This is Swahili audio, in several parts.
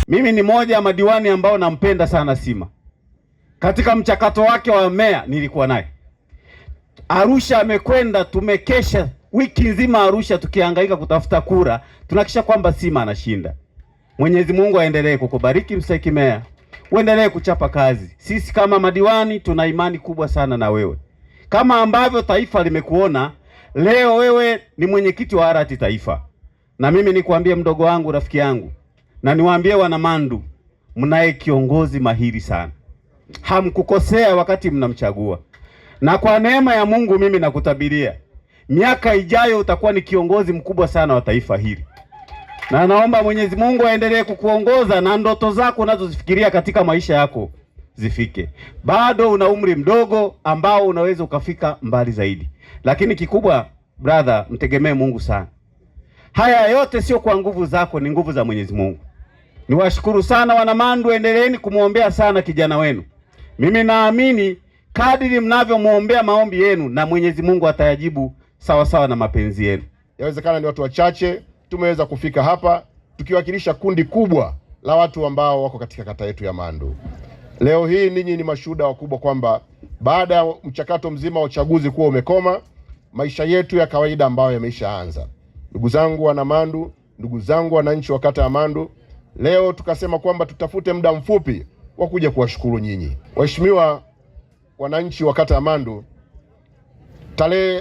Mimi ni moja ya madiwani ambao nampenda sana Sima. Katika mchakato wake wa meya nilikuwa naye Arusha, amekwenda, tumekesha wiki nzima Arusha tukihangaika kutafuta kura, tunakisha kwamba Sima anashinda. Mwenyezi Mungu aendelee kukubariki mstahiki meya, uendelee kuchapa kazi. Sisi kama madiwani tuna imani kubwa sana na wewe, kama ambavyo taifa limekuona leo. Wewe ni mwenyekiti wa Arati Taifa, na mimi nikwambie mdogo wangu, rafiki yangu, na niwaambie wana Mandu, mnaye kiongozi mahiri sana. Hamkukosea wakati mnamchagua, na kwa neema ya Mungu mimi nakutabiria miaka ijayo utakuwa ni kiongozi mkubwa sana wa taifa hili, na naomba Mwenyezi Mungu aendelee kukuongoza na ndoto zako unazozifikiria katika maisha yako zifike. Bado una umri mdogo ambao unaweza ukafika mbali zaidi, lakini kikubwa brother, mtegemee Mungu sana. Haya yote sio kwa nguvu zako, ni nguvu za Mwenyezi Mungu. Niwashukuru sana wana Mandu, endeleeni kumwombea sana kijana wenu. Mimi naamini kadiri mnavyomwombea maombi yenu na Mwenyezi Mungu atayajibu sawa sawa na mapenzi yenu. Yawezekana ni watu wachache tumeweza kufika hapa tukiwakilisha kundi kubwa la watu ambao wako katika kata yetu ya Mandu. Leo hii ninyi ni mashuhuda wakubwa kwamba baada ya mchakato mzima wa uchaguzi kuwa umekoma, maisha yetu ya kawaida ambayo yameishaanza. Ndugu zangu wana Mandu, ndugu zangu wananchi wa kata ya Mandu, leo tukasema kwamba tutafute muda mfupi wa kuja kuwashukuru nyinyi. Waheshimiwa wananchi wa kata ya Mandu, tarehe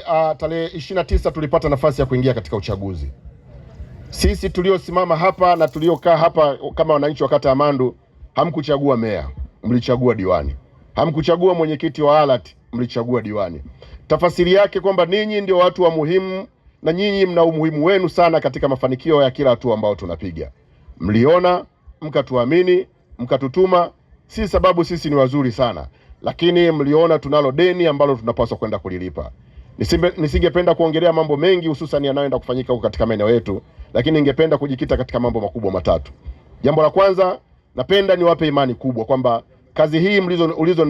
29 tulipata nafasi ya kuingia katika uchaguzi. Sisi tuliosimama hapa na tuliokaa hapa kama wananchi wa kata ya Mandu, hamkuchagua meya, mlichagua diwani. Hamkuchagua mwenyekiti wa Arati, mlichagua diwani. Tafasiri yake kwamba ninyi ndio watu wa muhimu, na nyinyi mna umuhimu wenu sana katika mafanikio ya kila hatua ambao tunapiga. Mliona, mkatuamini, mkatutuma, si sababu sisi ni wazuri sana, lakini mliona tunalo deni ambalo tunapaswa kwenda kulilipa. Nisingependa kuongelea mambo mengi hususan yanayoenda kufanyika huko katika maeneo yetu, lakini ningependa kujikita katika mambo makubwa matatu. Jambo la kwanza, napenda niwape imani kubwa kwamba kazi hii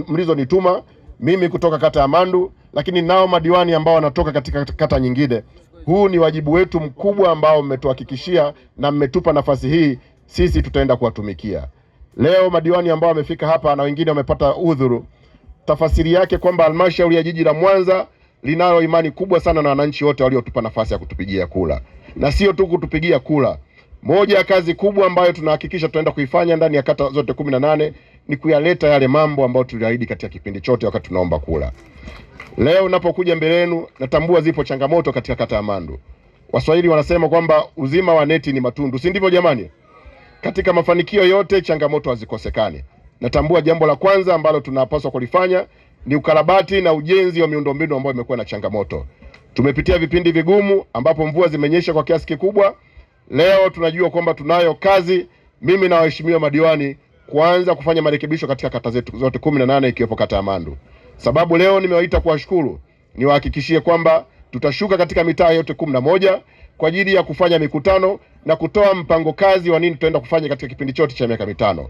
mlizonituma mimi kutoka kata ya Mandu, lakini nao madiwani ambao wanatoka katika kata nyingine, huu ni wajibu wetu mkubwa ambao mmetuhakikishia na mmetupa nafasi hii, sisi tutaenda kuwatumikia. Leo madiwani ambao wamefika hapa na wengine wamepata udhuru, tafasiri yake kwamba halmashauri ya jiji la Mwanza linalo imani kubwa sana na wananchi wote waliotupa nafasi ya kutupigia kula. Na sio tu kutupigia kula, moja ya kazi kubwa ambayo tunahakikisha tutaenda kuifanya ndani ya kata zote 18 ni kuyaleta yale mambo ambayo tuliahidi katika kipindi chote wakati tunaomba kula. Leo napokuja mbele yenu, natambua zipo changamoto katika kata ya Mandu. Waswahili wanasema kwamba uzima wa neti ni matundu, si ndivyo jamani? Katika mafanikio yote changamoto hazikosekani. Natambua jambo la kwanza ambalo tunapaswa kulifanya ni ukarabati na ujenzi wa miundombinu ambayo imekuwa na changamoto. Tumepitia vipindi vigumu ambapo mvua zimenyesha kwa kiasi kikubwa. Leo tunajua kwamba tunayo kazi, mimi na waheshimiwa madiwani, kuanza kufanya marekebisho katika kata zetu zote 18 ikiwepo kata ya Mandu. Sababu leo nimewaita kuwashukuru, niwahakikishie kwamba tutashuka katika mitaa yote 11 kwa ajili ya kufanya mikutano na kutoa mpango kazi wa nini tutaenda kufanya katika kipindi chote cha miaka mitano.